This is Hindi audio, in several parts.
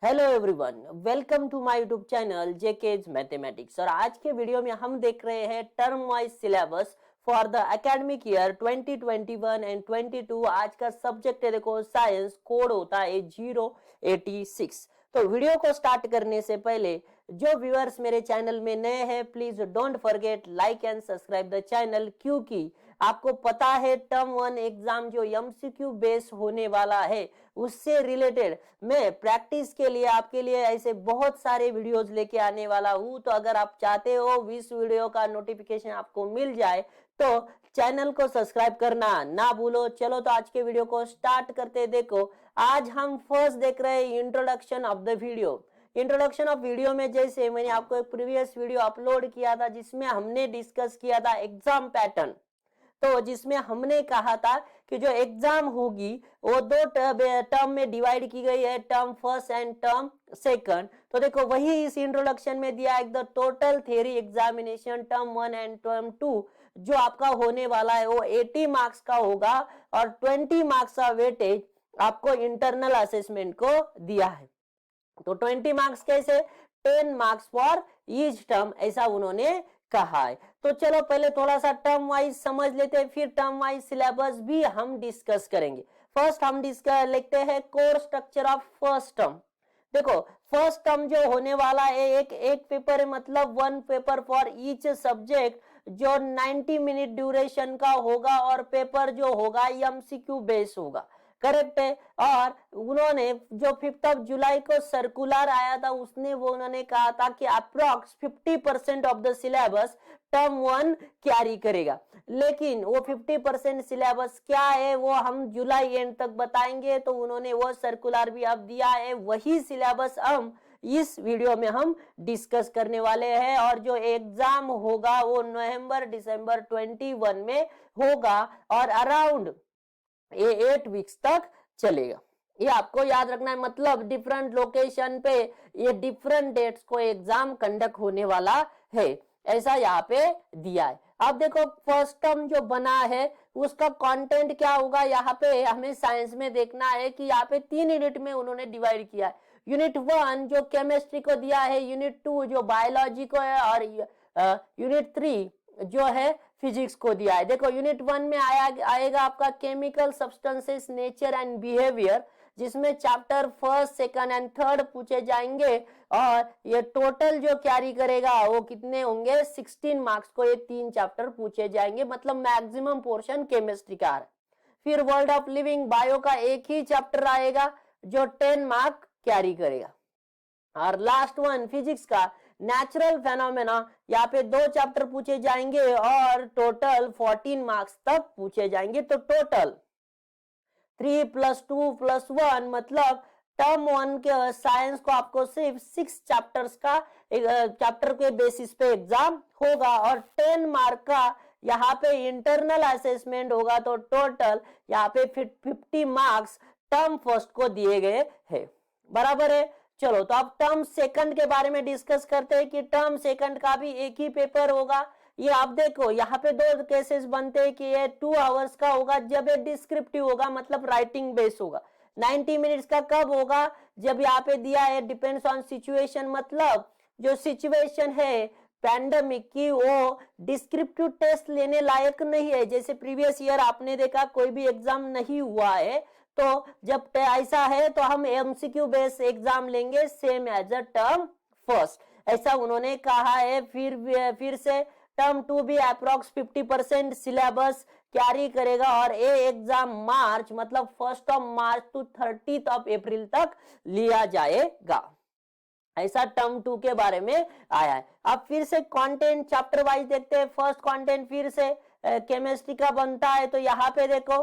Hello everyone, welcome to my YouTube channel JK's mathematics. और आज के वीडियो में हम देख रहे हैं term wise syllabus for the academic year 2021 and 22। आज का सब्जेक्ट है, देखो, साइंस। कोड होता है 086। तो वीडियो को स्टार्ट करने से पहले जो व्यूअर्स मेरे चैनल में नए हैं, please don't forget like and subscribe the channel, क्योंकि आपको पता है टर्म 1 एग्जाम जो एमसीक्यू बेस होने वाला है, उससे रिलेटेड मैं प्रैक्टिस के लिए आपके लिए ऐसे बहुत सारे वीडियोस लेके आने वाला हूं। तो अगर आप चाहते हो इस वीडियो का नोटिफिकेशन आपको मिल जाए तो चैनल को सब्सक्राइब करना ना भूलो। चलो तो आज के वीडियो को स्टार्ट करते। देखो, आज हम फर्स्ट देख रहे हैं introduction of the video. Introduction of video में जैसे मैंने आपको एक प्रीवियस वीडियो अपलोड किया था जिसमें हमने डिस्कस किया था एग्जाम पैटर्न, तो जिसमें हमने कहा था कि जो एग्जाम होगी वो दो टर्म में डिवाइड की गई है, term first and term second. तो देखो, वही इस इंट्रोडक्शन में दिया है। The total theory examination term 1 and term 2 जो आपका होने वाला है वो 80 मार्क्स का होगा और 20 मार्क्स का वेटेज आपको इंटरनल असेसमेंट को दिया है। तो 20 मार्क्स कैसे? 10 मार्क्स फॉर ईच टर्म, ऐसा उन्होंने कहा है। तो चलो पहले थोड़ा सा टर्म वाइज समझ लेते हैं, फिर टर्म वाइज सिलेबस भी हम डिस्कस करेंगे। फर्स्ट हम डिस्कस लिखते हैं core structure of first term. देखो, फर्स्ट टर्म जो होने वाला है, एक पेपर है, मतलब one paper for each subject, जो 90 मिनट ड्यूरेशन का होगा और पेपर जो होगा एमसीक्यू बेस होगा। करेक्ट है। और उन्होंने जो 5 जुलाई को सर्कुलर आया था उसने वो उन्होंने कहा था कि approx 50% of the syllabus term 1 carry करेगा। लेकिन वो 50% सिलेबस क्या है वो हम जुलाई एंड तक बताएंगे। तो उन्होंने वो सर्कुलर भी अब दिया है, वही सिलेबस हम इस वीडियो में हम डिस्कस करने वाले हैं। और जो एग्जाम होगा वो नवंबर दिसंबर 21 में होगा और अराउंड ये 8 वीक्स तक चलेगा। ये आपको याद रखना है, मतलब डिफरेंट लोकेशन पे ये डिफरेंट डेट्स को एग्जाम कंडक्ट होने वाला है, ऐसा यहाँ पे दिया है। अब देखो, फर्स्ट टर्म जो बना है उसका कंटेंट क्या होगा, यहाँ पे हमें साइंस में देखना है कि यहाँ पे 3 यूनिट में उन्होंने डिवाइड किया है। यूनिट 1 जो केमिस्ट्री को दिया है, यूनिट 2 जो बायोलॉजी को है, और यूनिट 3 जो है फिजिक्स को दिया है। देखो, यूनिट 1 में आएगा आपका chemical substances nature and behaviour, जिसमें chapter first second and third पूछे जाएंगे। और ये टोटल जो कैरी करेगा वो कितने होंगे, 16 मार्क्स को ये 3 चैप्टर पूछे जाएंगे, मतलब मैक्सिमम पोर्शन केमिस्ट्री का है। फिर वर्ल्ड ऑफ लिविंग बायो का एक ही चैप्टर आएगा जो 10 मार्क कैरी करेगा। और लास्ट वन फिजिक्स का नेचुरल फेनोमेना, यहाँ पे 2 चैप्टर पूछे जाएंगे और टोटल 14 मार्क्स तक पूछे जाएंगे। तो टोटल 3 + 2 + 1, मतलब टर्म 1 के साइंस को आपको सिर्फ 6 चैप्टर्स का चैप्टर के बेसिस पे एग्जाम होगा और 10 मार्क का यहाँ पे इंटरनल असेसमेंट होगा। तो टोटल यहाँ पे 50 मार्क्स टर्म फर्स्ट को दिए गए हैं। बराबर है। चलो, तो अब टर्म सेकंड के बारे में डिस्कस करते हैं कि टर्म सेकंड का भी एक ही पेपर होगा। ये आप देखो, यहाँ पे 2 केसेस बनते हैं कि ये 2 आवर्स का होगा जब ये डिस्क्रिप्टिव होगा, मतलब राइटिंग बेस होगा। 90 मिनट्स का कब होगा, जब यहाँ पे दिया है डिपेंड्स ऑन सिचुएशन, मतलब जो सिचुएशन है पैंडेमिक की वो डिस्क्रिप्टिव टेस्ट लेने लायक नहीं है। जैसे प्रीवियस ईयर आपने देखा कोई भी एग्जाम नहीं हुआ है, तो जब ऐसा है तो हम एमसीक्यू बेस एग्जाम लेंगे same as a term first, ऐसा उन्होंने कहा है। फिर से टर्म 2 भी अप्रोक्स 50% सिलेबस कैरी करेगा और ये एग्जाम मार्च, मतलब 1 मार्च टू 30 अप्रैल तक लिया जाएगा, ऐसा टर्म 2 के बारे में आया है। अब फिर से कंटेंट चैप्टर वाइज देखते हैं। फर्स्ट कंटेंट फिर से केमिस्ट्री का बनता है। तो यहाँ पे देखो,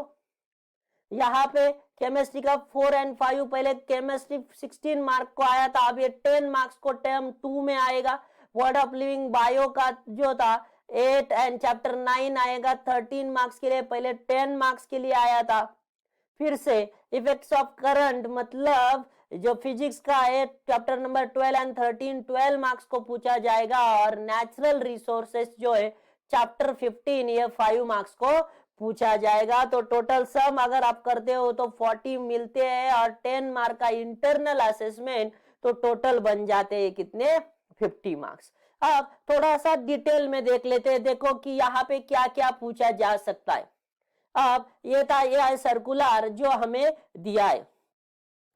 यहाँ पे केमिस्ट्री का 4 और 5, पहले केमिस्ट्री 16 मार्क को आया था, अब ये 10 मार्क्स को टर्म 2 में आएगा। वर्ड ऑफ लिविंग बायो का जो था 8 एंड चैप्टर 9 आएगा 13 मार्क्स के लिए, पहले 10 मार्क्स के लिए आया था। फिर से इफेक्ट्स ऑफ करंट, मतलब जो फिजिक्स का है चैप्टर नंबर 12 एंड 13 12 मार्क्स को पूछा जाएगा। और नेचुरल रिसोर्सेस जो है चैप्टर 15, ये 5 मार्क्स को पूछा जाएगा। तो टोटल सम अगर आप करते हो तो 40 मिलते हैं और 10 मार्क का इंटरनल असेसमेंट तो टोटल बन जाते हैं कितने 50 मार्क्स। अब थोड़ा सा डिटेल में देख लेते हैं, देखो कि यहाँ पे क्या क्या पूछा जा सकता है। अब ये था, ये है सर्कुलर जो हमें दिया है।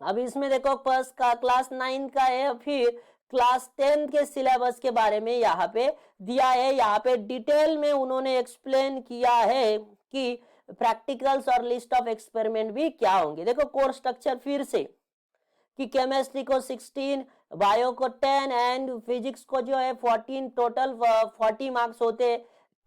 अब इसमें देखो फर्स्ट का क्लास 9 का है, फिर क्लास 10 के सिलेबस के बारे में यहाँ पे दिया है। यहाँ पे डिटेल में उन्होंने एक्सप्लेन किया है कि प्रैक्टिकल्स और लिस्ट ऑफ एक्सपेरिमेंट भी क्या होंगे। देखो कोर्स स्ट्रक्चर फिर से कि केमिस्ट्री को 16, बायो को 10 एंड फिजिक्स को जो है 14, टोटल 40 मार्क्स होते।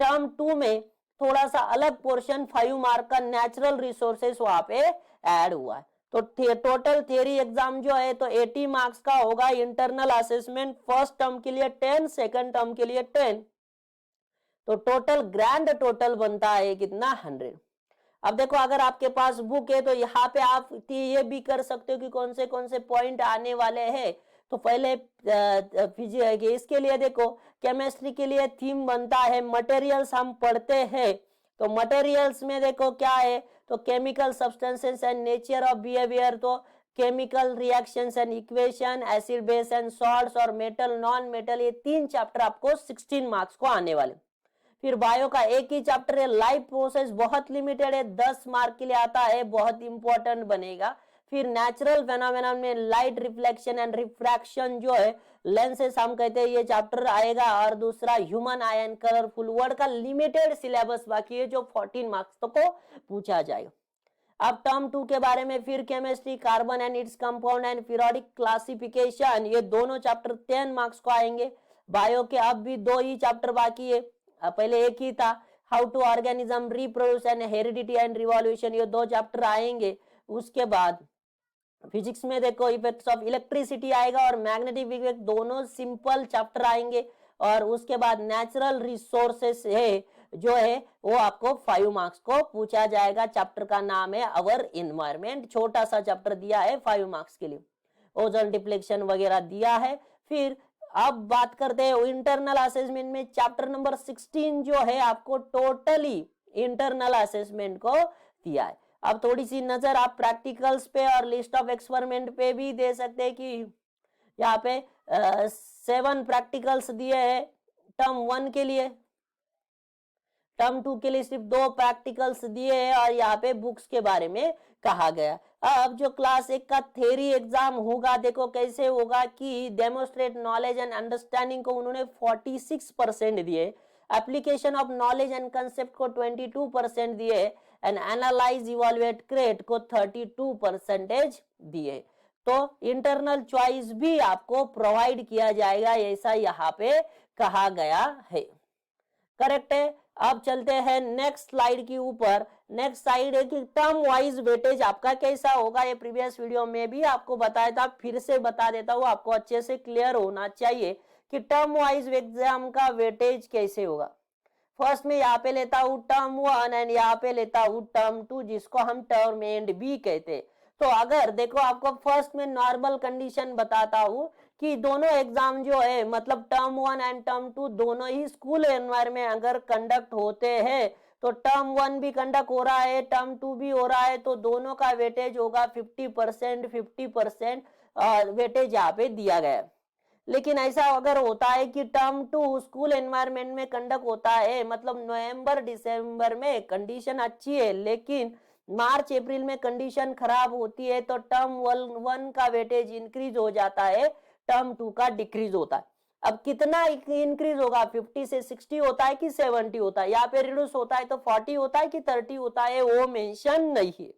टर्म 2 में थोड़ा सा अलग पोर्शन 5 मार्क का नेचुरल रिसोर्सेस वहां पे ऐड हुआ है। तो टोटल थियरी एग्जाम जो है तो 80 मार्क्स का होगा। इंटरनल असेसमेंट फर्स्ट टर्म के लिए 10, सेकंड टर्म के लिए 10, तो टोटल ग्रैंड टोटल बनता है कितना 100। अब देखो अगर आपके पास बुक है तो यहाँ पे आप ये भी कर सकते हो कि कौन से पॉइंट आने वाले हैं। तो पहले इसके लिए देखो केमिस्ट्री के लिए थीम बनता है मटेरियल्स, हम पढ़ते हैं तो मटेरियल्स में देखो क्या है, तो chemical substances and nature of behaviour, तो chemical reactions and equation, acid base and salts और मेटल नॉन मेटल, ये 3 चैप्टर आपको 16 मार्क्स को आने वाले। फिर बायो का एक ही चैप्टर है, लाइफ प्रोसेस बहुत लिमिटेड है, 10 मार्क के लिए आता है, बहुत इंपॉर्टेंट बनेगा। फिर नेचुरल फेनोमेना में लाइट रिफ्लेक्शन एंड रिफ्रैक्शन जो है लेंसेस हम कहते हैं, ये चैप्टर आएगा। और दूसरा ह्यूमन आयन कलरफुल वर्ड का लिमिटेड सिलेबस बाकी है जो 14 मार्क्स तक को पूछा जाएगा। अब टर्म 2 के बारे में फिर chemistry, carbon and its compound and periodic classification, ये दोनों चैप्टर 10 मार्क्स को आएंगे। बायो के अब भी 2 ही चैप्टर बाकी है, पहले एक ही था, how to organism reproduce and heredity and revolution, ये 2 चैप्टर आएंगे। उसके बाद फिजिक्स में देखो इफेक्ट्स ऑफ इलेक्ट्रिसिटी आएगा और मैग्नेटिक इफेक्ट, दोनों सिंपल चैप्टर आएंगे। और उसके बाद नेचुरल रिसोर्सेस है जो है वो आपको 5 मार्क्स को पूछा जाएगा। चैप्टर का नाम है अवर इन्वायरमेंट, छोटा सा चैप्टर दिया है 5 मार्क्स के लिए। ओजोन डिप्लेक्शन वगैरह दिया है। फिर अब बात करते हैं इंटरनल असेसमेंट में चैप्टर नंबर 16 जो है आपको टोटली इंटरनल असेसमेंट को दिया है। अब थोड़ी सी नजर आप प्रैक्टिकल्स पे और लिस्ट ऑफ एक्सपेरिमेंट पे भी दे सकते हैं कि यहाँ पे 7 प्रैक्टिकल्स दिए हैं टर्म 1 के लिए, टर्म 2 के लिए सिर्फ 2 प्रैक्टिकल्स दिए हैं और यहाँ पे बुक्स के बारे में कहा गया। अब जो क्लास 1 का थ्योरी एग्जाम होगा, देखो कैसे होगा कि डेमोस्ट्रेट नॉलेज एंड अंडरस्टैंडिंग को उन्होंने 46% दिए, application of knowledge and concept को 22% दिए एंड एनालाइज इवैल्यूएट क्रिएट को 32% दिए। तो इंटरनल चॉइस भी आपको प्रोवाइड किया जाएगा, ऐसा यहाँ पे कहा गया है। करेक्ट है। अब चलते हैं नेक्स्ट स्लाइड के ऊपर। नेक्स्ट स्लाइड है कि टर्म वाइज वेटेज आपका कैसा होगा। ये प्रीवियस वीडियो में भी आपको बताया था, फिर से बता देता हूँ, आपको अच्छे से क्लियर होना चाहिए कि टर्म वाइज एग्जाम का वेटेज कैसे होगा। फर्स्ट में यहाँ पे लेता हूँ टर्म 1 एंड यहाँ पे लेता हूँ टर्म 2, जिसको हम टर्म ए एंड बी कहते हैं। तो अगर देखो आपको फर्स्ट में नॉर्मल कंडीशन बताता हूँ कि दोनों एग्जाम जो है मतलब टर्म 1 एंड टर्म 2 दोनों ही स्कूल एनवायरमेंट अगर कंडक्ट होते हैं, तो टर्म 1 भी कंडक्ट हो रहा है, टर्म 2 भी हो रहा है, तो दोनों का वेटेज होगा 50%, 50% वेटेज यहाँ पे दिया गया है। लेकिन ऐसा अगर होता है कि टर्म 2 स्कूल एनवायरमेंट में कंडक्ट होता है, मतलब नवंबर दिसंबर में कंडीशन अच्छी है, लेकिन मार्च अप्रैल में कंडीशन खराब होती है, तो टर्म 1 का वेटेज इंक्रीज हो जाता है, टर्म 2 का डिक्रीज होता है। अब कितना इंक्रीज होगा, 50 से 60 होता है कि 70 होता है, यहाँ पे रिड्यूस होता है तो 40 होता है कि 30 होता है, वो मेंशन नहीं है।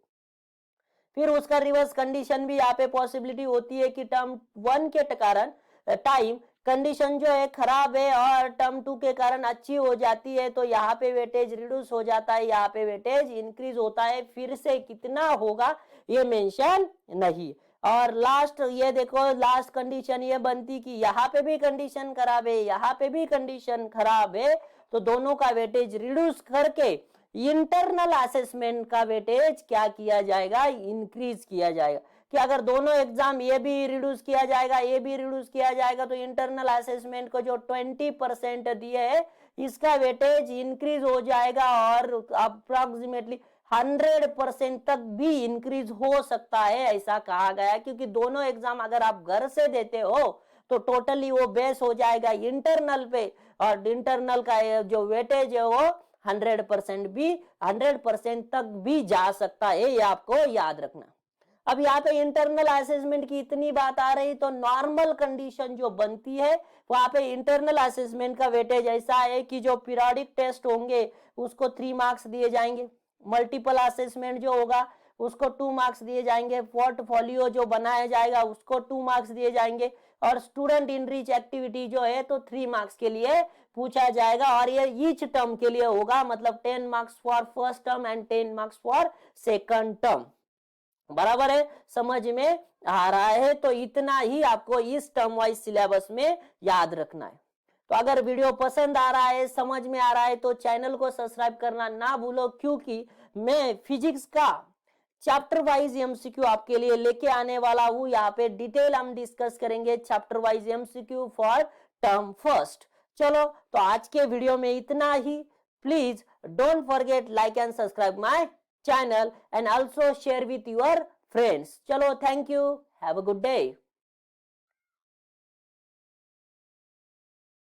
फिर उसका रिवर्स कंडीशन भी यहाँ पे पॉसिबिलिटी होती है कि टर्म 1 के कारण टाइम कंडीशन जो है खराब है और टर्म 2 के कारण अच्छी हो जाती है, तो यहाँ पे वेटेज रिड्यूस हो जाता है, यहाँ पे वेटेज इंक्रीज होता है। फिर से कितना होगा ये मेंशन नहीं। और लास्ट ये देखो, लास्ट कंडीशन ये बनती कि यहाँ पे भी कंडीशन खराब है, यहाँ पे भी कंडीशन खराब है, तो दोनों का वेटेज रिड्यूस करके इंटरनल असेसमेंट का वेटेज क्या किया जाएगा, इंक्रीज किया जाएगा। कि अगर दोनों एग्जाम ये भी रिड्यूस किया जाएगा, ये भी रिड्यूस किया जाएगा, तो इंटरनल असेसमेंट को जो 20% दिए है इसका वेटेज इंक्रीज हो जाएगा और अप्रोक्सीमेटली 100% तक भी इंक्रीज हो सकता है, ऐसा कहा गया है। क्योंकि दोनों एग्जाम अगर आप घर से देते हो तो टोटली वो बेस हो जाएगा इंटरनल पे, और इंटरनल का जो वेटेज है वो 100% तक भी जा सकता है, ये आपको याद रखना। अब यहाँ पे इंटरनल असेसमेंट की इतनी बात आ रही, तो नॉर्मल कंडीशन जो बनती है वहां पे इंटरनल असेसमेंट का वेटेज ऐसा है कि जो पीरियोडिक टेस्ट होंगे उसको 3 मार्क्स दिए जाएंगे, मल्टीपल असेसमेंट जो होगा उसको 2 मार्क्स दिए जाएंगे, पोर्टफोलियो जो बनाया जाएगा उसको 2 मार्क्स दिए जाएंगे, और स्टूडेंट इनरीच एक्टिविटी जो है तो 3 मार्क्स के लिए पूछा जाएगा, और ये ईच टर्म के लिए होगा, मतलब 10 marks for first term and 10 marks for second term. बराबर है, समझ में आ रहा है? तो इतना ही आपको इस टर्म वाइज सिलेबस में याद रखना है। तो अगर वीडियो पसंद आ रहा है, समझ में आ रहा है, तो चैनल को सब्सक्राइब करना ना भूलो, क्योंकि मैं फिजिक्स का चैप्टर वाइज एमसीक्यू आपके लिए लेके आने वाला हूं। यहाँ पे डिटेल हम डिस्कस करेंगे chapter wise MCQ for term first. चलो, तो आज के वीडियो में इतना ही। Please don't forget like and subscribe my channel and also share with your friends. Chalo, thank you. Have a good day.